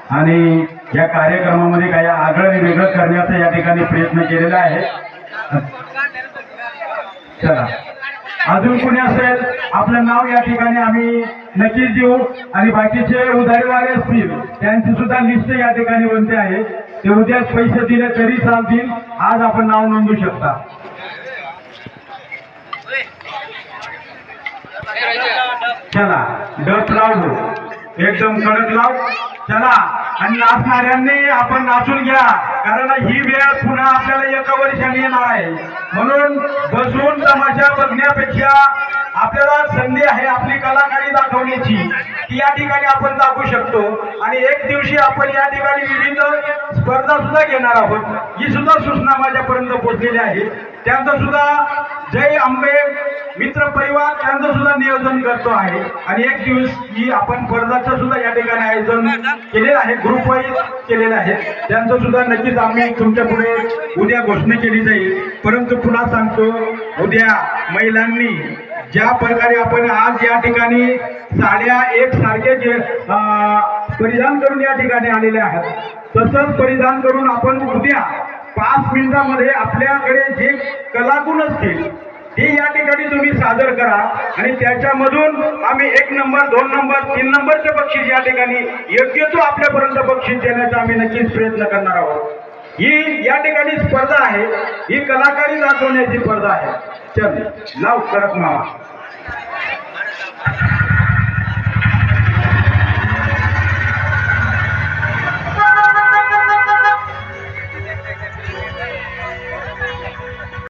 आणि या कार्यक्रमामध्ये काही आगळं वेगळं करण्याचा या ठिकाणी प्रयत्न केलेला आहे। चला, अजून कोणी असेल आपलं नाव या ठिकाणी आम्ही नक्कीच देऊ आणि बाकीचे उधारीवाले असतील त्यांची सुद्धा लिस्ट या ठिकाणी बनते आहे। ते उद्याच पैसे दिले तरी चालतील, आज आपण नाव नोंदवू शकता। चला, डप लावू, एकदम कडक लाव। चला, आणि नाचणाऱ्यांनी आपण नाचून घ्या, कारण ही वेळ पुन्हा आपल्याला एका वर्षाने येणार आहे। म्हणून बसून तमाशा बघण्यापेक्षा आपल्याला संधी आहे आपली कलाकारी दाखवण्याची, ती या ठिकाणी आपण दाखवू शकतो। आणि एक दिवशी आपण या ठिकाणी विविध स्पर्धा सुद्धा घेणार आहोत, ही सुद्धा सूचना माझ्यापर्यंत पोहोचलेली आहे। त्यांचं सुद्धा जय अंबे मित्र परिवार त्यांचं सुद्धा नियोजन करतो आहे आणि एक दिवस ही आपण स्पर्धाचं सुद्धा या ठिकाणी आयोजन केलेलं आहे, ग्रुप वाईज केलेलं आहे। त्यांचं सुद्धा नक्कीच आम्ही तुमच्या पुढे उद्या घोषणा केली जाईल। परंतु पुन्हा सांगतो, उद्या महिलांनी ज्या प्रकारे आपण आज या ठिकाणी साड्या एक सारखे परिधान करून या ठिकाणी आलेले आहेत, तसंच परिधान करून आपण उद्या 5 मिनिटांमध्ये आपल्याकडे जे कलागुण असतील ते या ठिकाणी तुम्ही सादर करा आणि त्याच्यामधून आम्ही 1 नंबर 2 नंबर 3 नंबरचे बक्षीस या ठिकाणी योग्य तो आपल्यापर्यंत बक्षीस देण्याचा आम्ही नक्कीच प्रयत्न करणार आहोत। ही या ठिकाणी स्पर्धा आहे, ही कलाकारी दाखवण्याची स्पर्धा आहे। चल लाव कडक मावा।